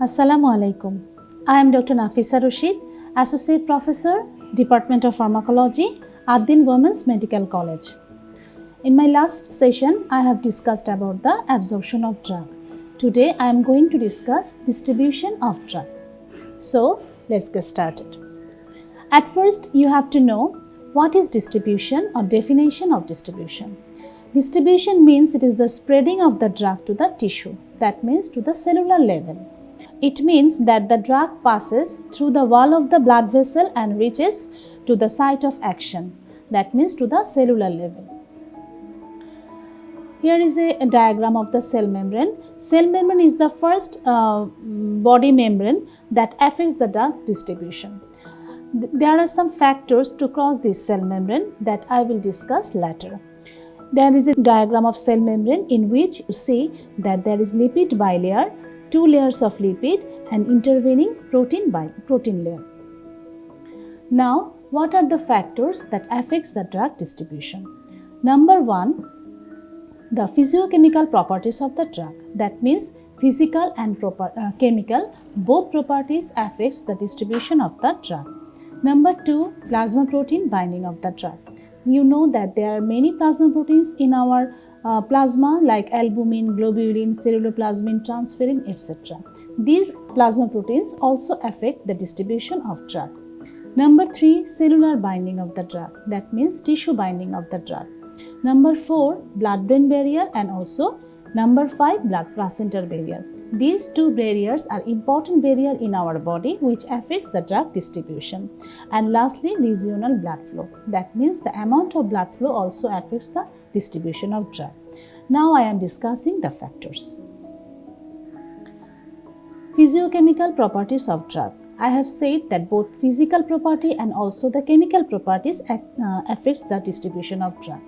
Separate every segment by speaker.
Speaker 1: Assalamu alaikum. I am Dr. Nafisa Rashid, Associate Professor, Department of Pharmacology, Ad-Din Women's Medical College. In my last session, I have discussed about the absorption of drug. Today, I am going to discuss distribution of drug. So, let's get started. At first, you have to know what is distribution or definition of distribution. Distribution means it is the spreading of the drug to the tissue, that means to the cellular level. It means that the drug passes through the wall of the blood vessel and reaches to the site of action, that means to the cellular level. Here is a diagram of the cell membrane. Cell membrane is the first body membrane that affects the drug distribution. There are some factors to cross this cell membrane that I will discuss later. There is a diagram of cell membrane in which you see that there is lipid bilayer, two layers of lipid and intervening protein layer. Now, what are the factors that affects the drug distribution? Number 1, the physiochemical properties of the drug. That means physical and chemical, both properties affects the distribution of the drug. Number 2, plasma protein binding of the drug. You know that there are many plasma proteins in our plasma like albumin, globulin, ceruloplasmin, transferrin, etc. These plasma proteins also affect the distribution of drug. Number 3, cellular binding of the drug. That means tissue binding of the drug. Number 4, blood-brain barrier, and also number 5, blood-placental barrier. These two barriers are important barrier in our body which affects the drug distribution. And lastly, lesional blood flow. That means the amount of blood flow also affects the distribution of drug. Now I am discussing the factors. Physiochemical properties of drug. I have said that both physical property and also the chemical properties affects the distribution of drug.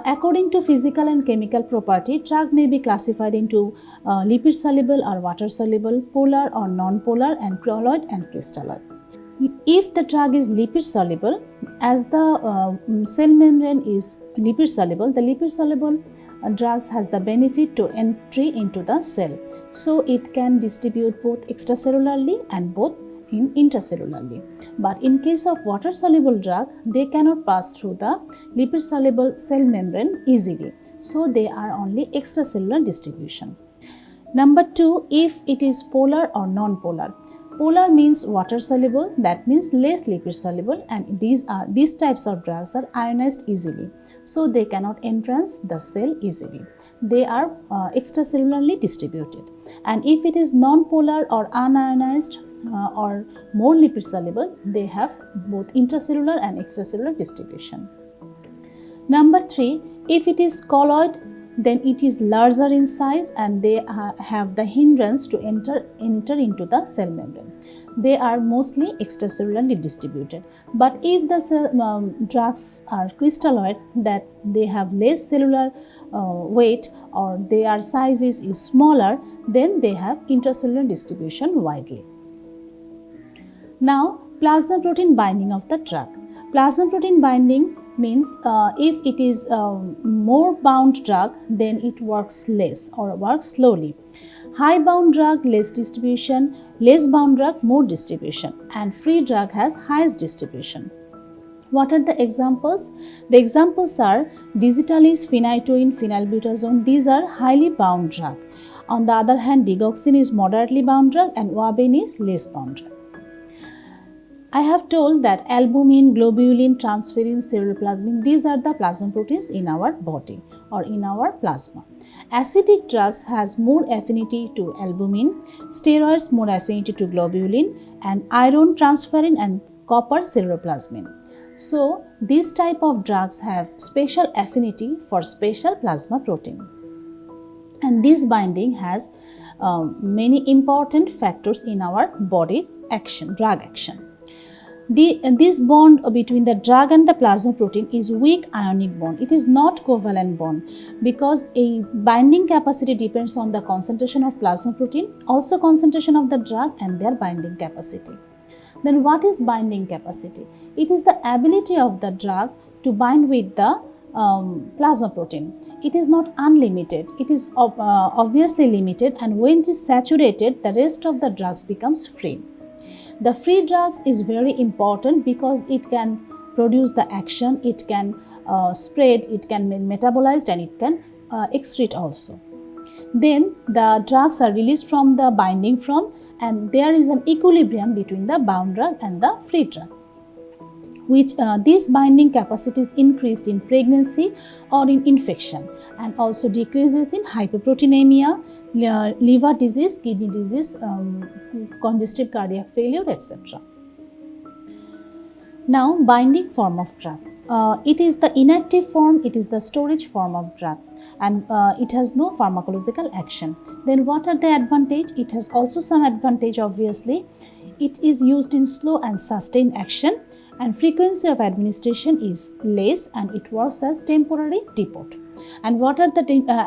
Speaker 1: According to physical and chemical property, drug may be classified into lipid soluble or water soluble, polar or non-polar, and colloid and crystalloid. If the drug is lipid soluble, as the cell membrane is lipid soluble, the lipid soluble drugs has the benefit to entry into the cell. So it can distribute both extracellularly and both intracellularly. But in case of water soluble drug, they cannot pass through the lipid soluble cell membrane easily. So they are only extracellular distribution. Number 2, if it is polar or non-polar. Polar means water soluble, that means less lipid soluble, and these types of drugs are ionized easily. So they cannot entrance the cell easily. They are extracellularly distributed. And if it is non-polar or unionized or more lipid soluble, they have both intracellular and extracellular distribution. Number 3, if it is colloid, then it is larger in size and they have the hindrance to enter into the cell membrane. They are mostly extracellularly distributed. But if the drugs are crystalloid, that they have less cellular weight or their size is smaller, then they have intracellular distribution widely. Now, plasma protein binding of the drug. Plasma protein binding means if it is more bound drug, then it works less or works slowly. High bound drug, less distribution, less bound drug, more distribution, and free drug has highest distribution. What are the examples? The examples are digitalis, phenytoin, phenylbutazone. These are highly bound drug. On the other hand, digoxin is moderately bound drug and ouabain is less bound drug. I have told that albumin, globulin, transferrin, ceruloplasmin, these are the plasma proteins in our body or in our plasma. Acidic drugs has more affinity to albumin, steroids more affinity to globulin, and iron, transferrin, and copper, ceruloplasmin. So, these type of drugs have special affinity for special plasma protein. And this binding has many important factors in our body action, drug action. This bond between the drug and the plasma protein is weak ionic bond. It is not covalent bond because a binding capacity depends on the concentration of plasma protein, also concentration of the drug and their binding capacity. Then what is binding capacity? It is the ability of the drug to bind with the plasma protein. It is not unlimited, it is obviously limited, and when it is saturated, the rest of the drugs becomes free. The free drugs is very important because it can produce the action, it can spread, it can be metabolized, and it can excrete also. Then the drugs are released from the binding form, and there is an equilibrium between the bound drug and the free drug, which these binding capacities increased in pregnancy or in infection, and also decreases in hyperproteinemia, liver disease, kidney disease, congestive cardiac failure, etc. Now, binding form of drug. It is the inactive form, it is the storage form of drug, and it has no pharmacological action. Then what are the advantage? It has also some advantage, obviously. It is used in slow and sustained action, and frequency of administration is less, and it works as temporary depot. And what are the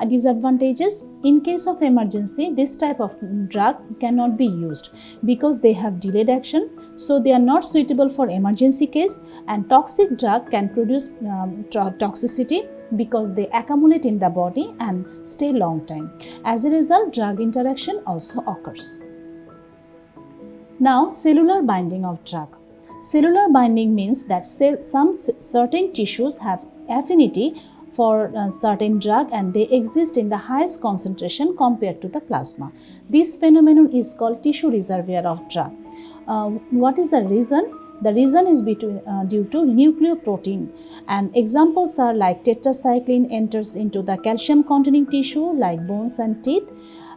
Speaker 1: disadvantages? In case of emergency, this type of drug cannot be used because they have delayed action, so they are not suitable for emergency case, and toxic drug can produce toxicity because they accumulate in the body and stay long time. As a result, drug interaction also occurs. Now, cellular binding of drug. Cellular binding means that some certain tissues have affinity for certain drug, and they exist in the highest concentration compared to the plasma. This phenomenon is called tissue reservoir of drug. What is the reason? The reason is due to nucleoprotein, and examples are like tetracycline enters into the calcium containing tissue like bones and teeth.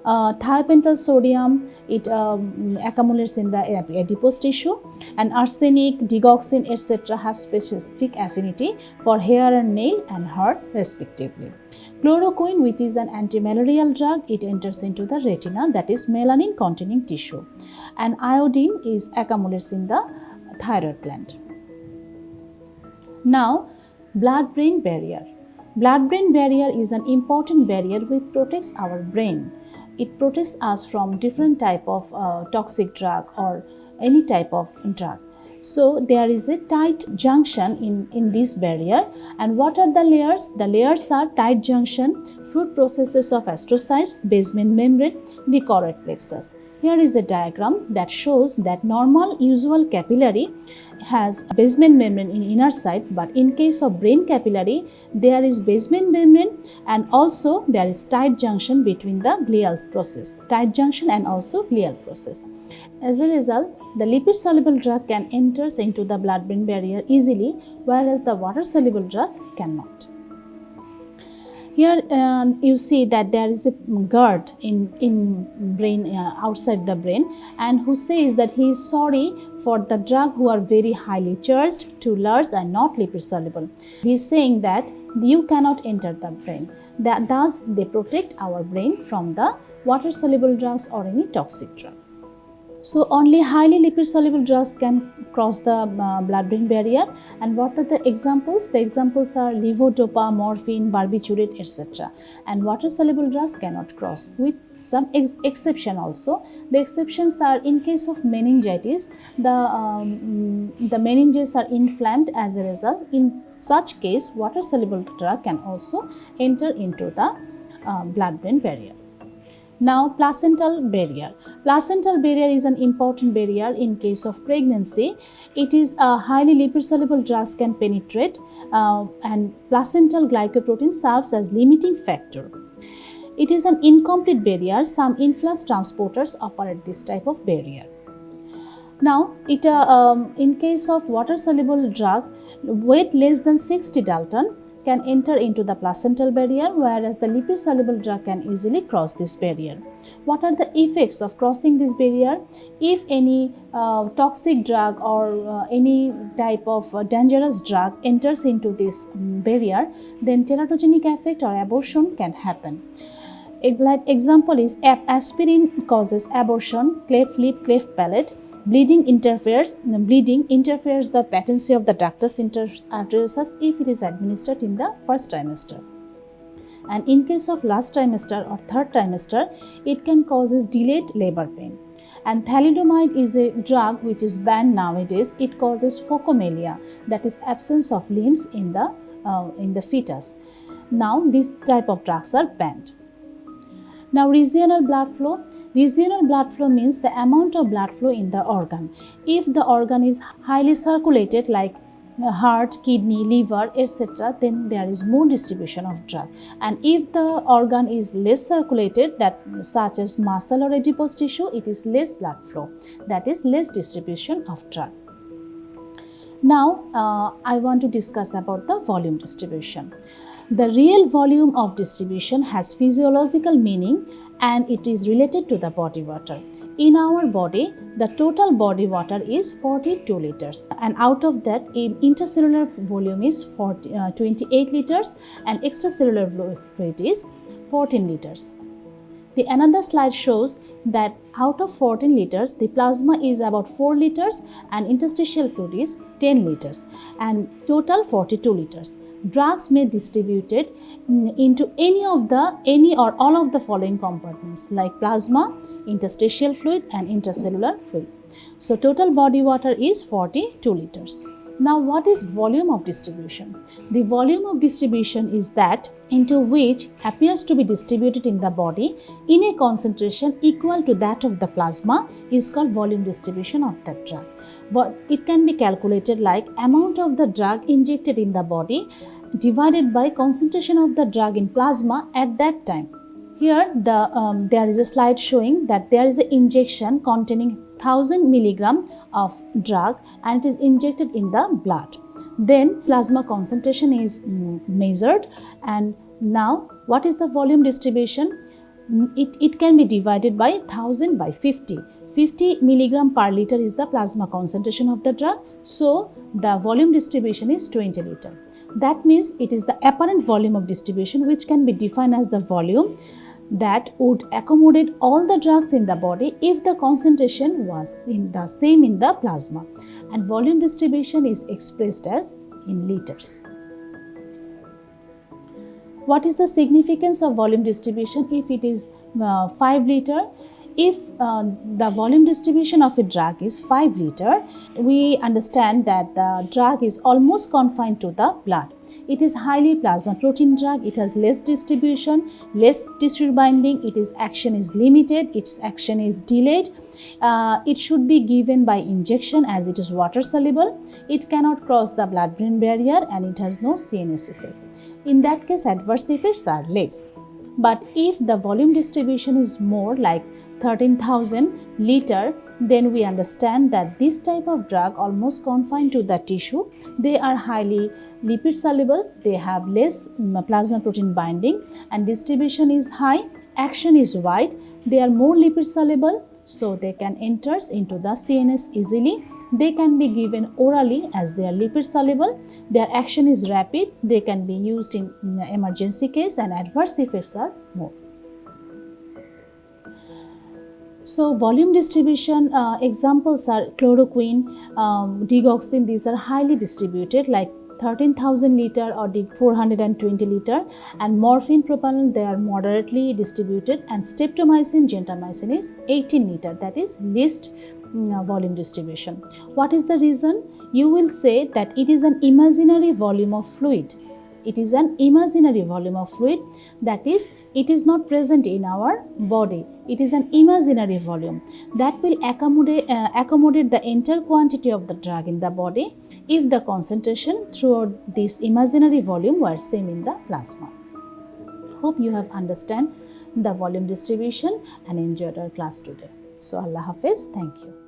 Speaker 1: Thiopental sodium, it accumulates in the adipose tissue, and arsenic, digoxin, etc. have specific affinity for hair and nail and heart respectively. Chloroquine, which is an antimalarial drug, it enters into the retina, that is melanin containing tissue, and iodine is accumulates in the thyroid gland. Now, blood-brain barrier. Blood-brain barrier is an important barrier which protects our brain. It protects us from different type of toxic drug or any type of drug. So there is a tight junction in this barrier. And what are the layers? The layers are tight junction, fluid processes of astrocytes, basement membrane, the choroid plexus. Here is a diagram that shows that normal usual capillary has basement membrane in inner side, but in case of brain capillary, there is basement membrane and also there is tight junction between the glial process, tight junction and also glial process. As a result, the lipid-soluble drug can enter into the blood-brain barrier easily, whereas the water-soluble drug cannot. Here you see that there is a guard in brain, outside the brain, and who says that he is sorry for the drug who are very highly charged, too large and not lipid soluble. He is saying that you cannot enter the brain. Thus they protect our brain from the water soluble drugs or any toxic drug. So only highly lipid-soluble drugs can cross the blood-brain barrier. And what are the examples? The examples are levodopa, morphine, barbiturate, etc. And water-soluble drugs cannot cross, with some exception also. The exceptions are in case of meningitis, the meninges are inflamed as a result. In such case, water-soluble drug can also enter into the blood-brain barrier. Now, placental barrier. Placental barrier is an important barrier in case of pregnancy. It is a highly lipid-soluble drugs can penetrate and placental glycoprotein serves as limiting factor. It is an incomplete barrier. Some influx transporters operate this type of barrier. Now, in case of water-soluble drug, weight less than 60 Dalton can enter into the placental barrier, whereas the lipid-soluble drug can easily cross this barrier. What are the effects of crossing this barrier? If any toxic drug or any type of dangerous drug enters into this barrier, then teratogenic effect or abortion can happen. Like example is aspirin causes abortion, cleft lip, cleft palate. Bleeding interferes the patency of the ductus arteriosus if it is administered in the first trimester. And in case of last trimester or third trimester, it can cause delayed labor pain. And thalidomide is a drug which is banned nowadays. It causes phocomelia, that is absence of limbs in the in the fetus. Now these type of drugs are banned. Now regional blood flow. Regional blood flow means the amount of blood flow in the organ. If the organ is highly circulated, like heart, kidney, liver, etc., then there is more distribution of drug. And if the organ is less circulated, that such as muscle or adipose tissue, it is less blood flow, that is less distribution of drug. Now I want to discuss about the volume distribution. The real volume of distribution has physiological meaning and it is related to the body water. In our body, the total body water is 42 liters, and out of that, intercellular volume is 28 liters and extracellular fluid is 14 liters. The another slide shows that out of 14 liters, the plasma is about 4 liters and interstitial fluid is 10 liters and total 42 liters. Drugs may be distributed into any or all of the following compartments like plasma, interstitial fluid and intracellular fluid. So total body water is 42 liters. Now what is volume of distribution? The volume of distribution is that into which appears to be distributed in the body in a concentration equal to that of the plasma is called volume distribution of that drug. But it can be calculated like amount of the drug injected in the body divided by concentration of the drug in plasma at that time. Here there is a slide showing that there is an injection containing 1000 milligram of drug and it is injected in the blood. Then plasma concentration is measured, and now what is the volume distribution? It can be divided by 1000 by 50. 50 milligram per liter is the plasma concentration of the drug, so the volume distribution is 20 liter. That means it is the apparent volume of distribution which can be defined as the volume that would accommodate all the drugs in the body if the concentration was in the same in the plasma, and volume distribution is expressed as in liters. What is the significance of volume distribution if it is 5 liter? If the volume distribution of a drug is 5 liter, we understand that the drug is almost confined to the blood. It is highly plasma protein drug, it has less distribution, less tissue binding, its action is limited, its action is delayed. It should be given by injection as it is water soluble, it cannot cross the blood-brain barrier and it has no CNS effect. In that case, adverse effects are less. But if the volume distribution is more like 13,000 liter, then we understand that this type of drug almost confined to the tissue. They are highly lipid soluble, they have less plasma protein binding and distribution is high, action is wide, they are more lipid soluble, so they can enter into the CNS easily. They can be given orally as they are lipid soluble, their action is rapid, they can be used in emergency case and adverse effects are more. So volume distribution examples are chloroquine, digoxin, these are highly distributed like 13,000 liter or 420 liter, and morphine, propanol, they are moderately distributed, and streptomycin, gentamicin is 18 liter, that is least volume distribution. What is the reason? You will say that it is an imaginary volume of fluid. It is an imaginary volume of fluid, that is, it is not present in our body. It is an imaginary volume that will accommodate the entire quantity of the drug in the body if the concentration throughout this imaginary volume were same in the plasma. Hope you have understand the volume distribution and enjoyed our class today. So Allah Hafiz, thank you.